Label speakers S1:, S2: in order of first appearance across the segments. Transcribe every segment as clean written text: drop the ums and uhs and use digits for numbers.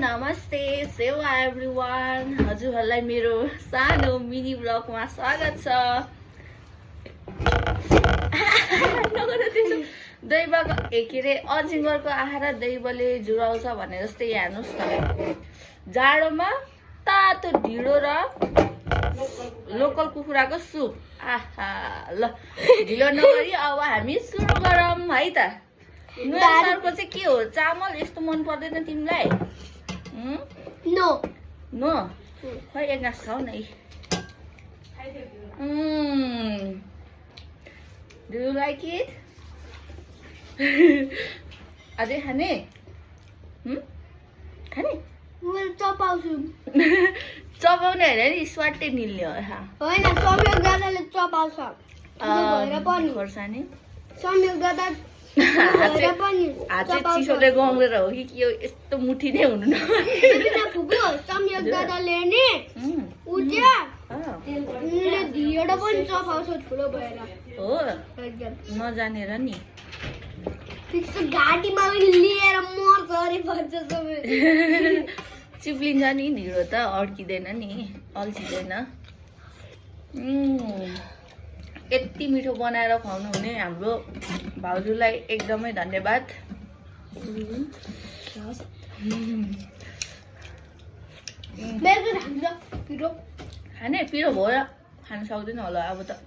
S1: नमस्ते सेवा एभ्रिवान हजुरहरूलाई मेरो सानो मिनी ब्लगमा स्वागत छ। दैवको के अरे अजिङ्गरको आहारा दैवले जुराउँछ भने जस्तै हेर्नुहोस् न, जाडोमा तातो ढिँडो र लोकल कुखुराको सुप। आहा ल ढिलो नगरी अब हामी सुरु गरौँ है त। नुहालको चाहिँ के हो, चामल यस्तो मन पर्दैन तिमीलाई?
S2: नो
S1: नो खै एक गाँस खाऊ न। Do you like it? अझै खाने? खाने?
S2: मैले चपाउँछु।
S1: चपाउने होइन नि, स्वाटै निल्ने हो।
S2: होइन, संयोग दादाले चपाउँछ
S1: खोर्सानी
S2: संयोग दादा
S1: हात चाहिँ चिसोले गङ्गेर हो कि के हो, यस्तो मुठी नै हुनु न।
S2: फुपू संयोग दादाले नि उज्या ढिँडो पनि चपाउँछ ठुलो भएर
S1: हो, नजानेर नि।
S2: त्यस्तो घाँटीमा लिएर मर्छ अरे भन्छ सबै।
S1: चिप्लिन्छ नि ढिँडो त, अड्किँदैन नि, अल्छिँदैन। यति मिठो बनाएर खुवाउनु हुने हाम्रो भाउजूलाई एकदमै धन्यवाद। खाने पिरो भयो, खानु सक्दैन होला अब त,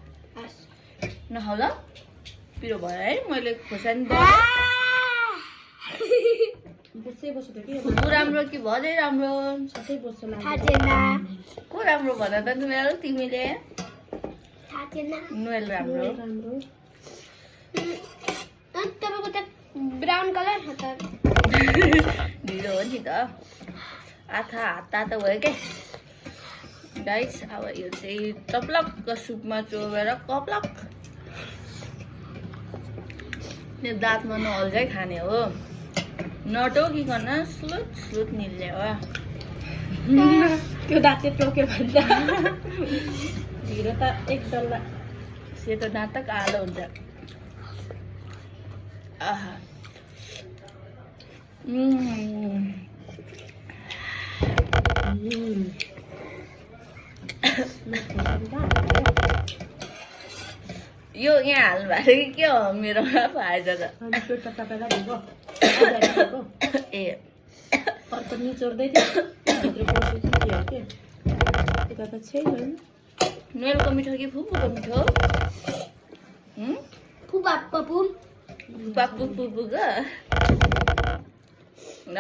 S1: नखाउला पिरो भयो है। मैले खोर्सानी राम्रो कि भदै राम्रो को राम्रो भन त नुवेल, तिमीले? नुवेल राम्रो।
S2: तपाईँको त ब्राउन कलर छ त।
S1: ढिलो हो नि त, आथा हात तातो भयो क्या गाइस। अब यो चाहिँ टप्लक्क सुपमा चोबेर कप्लक दाँतमा नअल्झै खाने हो, नटोकिकन स्लुट स्लुट निल्ने हो।
S2: त्यो दाँत चाहिँ टोक्यो भन्छ।
S1: ढिँडो त एक डल्ला सेतो दाँत त कालो हुन्छ। आहा यो यहाँ हाल्नु भएको कि के हो, मेरोमा पो आएछ त। ए
S2: अर्को निचोड्दै थियो।
S1: नुवेलको मिठो कि फुपूको मिठो?
S2: फुपा पपु
S1: बापु फुपूको ल।